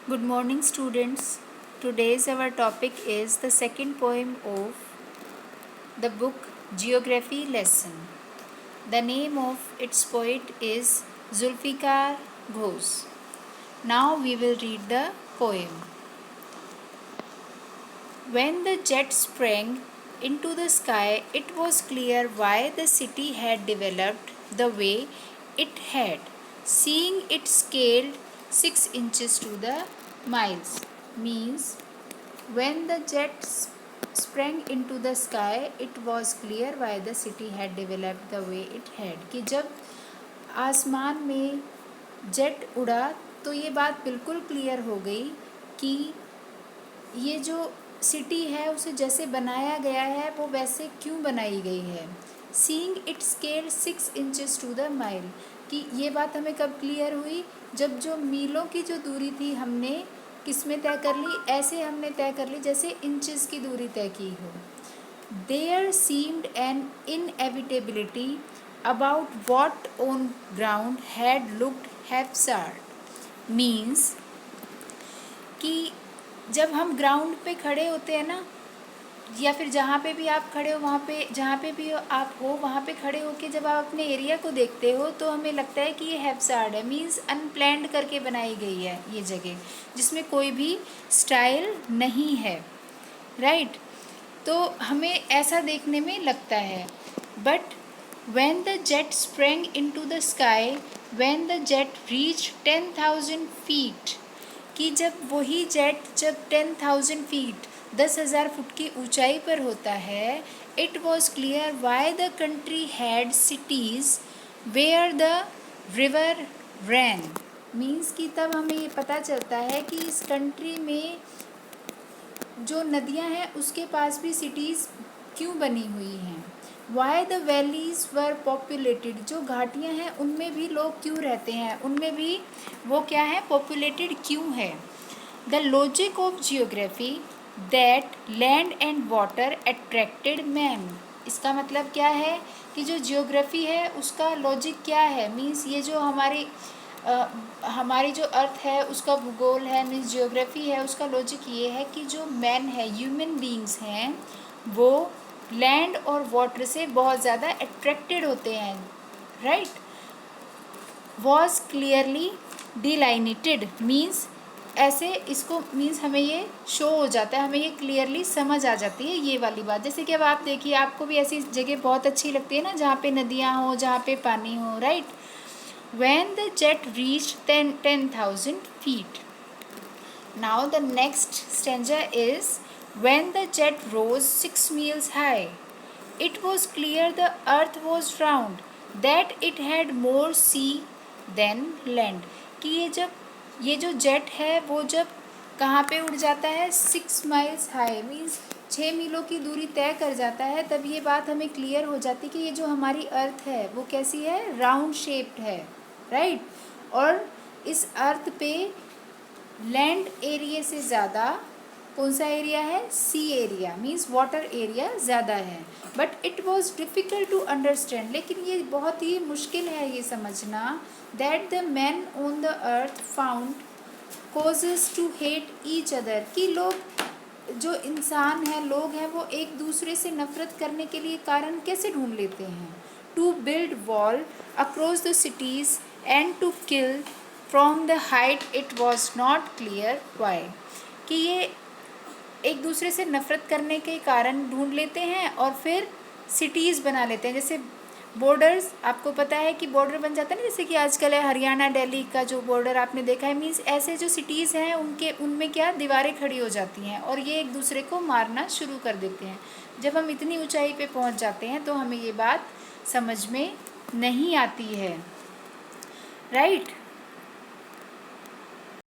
Good morning, students. Today's our topic is the second poem of the book Geography Lesson. The name of its poet is Zulfikar Ghosh. Now we will read the poem. When the jet sprang into the sky, it was clear why the city had developed the way it had. Seeing it scaled 6 inches to the miles means when the jet sprang into the sky, it was clear why the city had developed the way it had. कि जब आसमान में jet उड़ा तो ये बात बिल्कुल clear हो गई कि ये जो सिटी है उसे जैसे बनाया गया है वो वैसे क्यों बनाई गई है. Seeing it scale 6 inches to the mile कि ये बात हमें कब क्लियर हुई, जब जो मीलों की जो दूरी थी हमने किस में तय कर ली, ऐसे हमने तय कर ली जैसे इंचेस की दूरी तय की हो. There seemed an inevitability about what on ground had looked haphazard means कि जब हम ग्राउंड पे खड़े होते हैं ना, या फिर जहाँ पे भी आप खड़े हो वहाँ पे जहाँ पे भी आप हो वहाँ पे खड़े होके जब आप अपने एरिया को देखते हो तो हमें लगता है कि ये हैप्सार्ड है. मीन्स अनप्लैन्ड करके बनाई गई है ये जगह, जिसमें कोई भी स्टाइल नहीं है. राइट तो हमें ऐसा देखने में लगता है. But when the jet sprang into the sky, when the jet reached 10,000 feet, कि जब वही जेट जब 10,000 फीट 10,000 फुट की ऊंचाई पर होता है, it was clear why the country had cities where the river ran means कि तब हमें ये पता चलता है कि इस कंट्री में जो नदियां हैं उसके पास भी सिटीज़ क्यों बनी हुई हैं. Why the valleys were populated, जो घाटियाँ हैं उनमें भी लोग क्यों रहते हैं, उनमें भी वो क्या है, पॉपुलेटेड क्यों है. The logic of geography that land and water attracted man, इसका मतलब क्या है कि जो जियोग्राफी है उसका लॉजिक क्या है. मीन्स ये जो हमारी जो अर्थ है उसका भूगोल है, मीन्स जियोग्राफी है, उसका लॉजिक ये है कि जो मैन है, ह्यूमन बींग्स हैं, वो लैंड और वाटर से बहुत ज़्यादा अट्रैक्टेड होते हैं. राइट वॉज क्लियरली डिलाइनेटेड मीन्स ऐसे इसको मीन्स हमें ये शो हो जाता है, हमें ये क्लियरली समझ आ जाती है ये वाली बात. जैसे कि अब आप देखिए, आपको भी ऐसी जगह बहुत अच्छी लगती है ना जहाँ पे नदियाँ हो, जहाँ पे पानी हो. Right when the jet reached 10,000 feet. Now the next stanza is when the jet rose 6 miles high, it was clear the earth was round, that it had more sea than land. कि ये जो jet है वो जब कहाँ पे उड़ जाता है, 6 miles हाई मीन्स 6 मीलों की दूरी तय कर जाता है, तब ये बात हमें क्लियर हो जाती है कि ये जो हमारी अर्थ है वो कैसी है, राउंड शेप्ड है. राइट और इस अर्थ पे लैंड एरिया से ज़्यादा कौन सा एरिया है, sea area means water area ज़्यादा है. But it was difficult to understand, लेकिन ये बहुत ही मुश्किल है ये समझना, that the man on the earth found causes to hate each other, कि लोग जो इंसान हैं, लोग हैं, वो एक दूसरे से नफरत करने के लिए कारण कैसे ढूंढ लेते हैं. To build wall across the cities and to kill from the height, it was not clear why, कि ये एक दूसरे से नफ़रत करने के कारण ढूंढ लेते हैं और फिर सिटीज़ बना लेते हैं. जैसे बॉर्डर्स, आपको पता है कि बॉर्डर बन जाता है ना, जैसे कि आजकल है हरियाणा दिल्ली का जो बॉर्डर आपने देखा है. मीन्स ऐसे जो सिटीज़ हैं उनमें क्या दीवारें खड़ी हो जाती हैं और ये एक दूसरे को मारना शुरू कर देते हैं. जब हम इतनी ऊंचाई पे पहुंच जाते हैं तो हमें ये बात समझ में नहीं आती है. राइट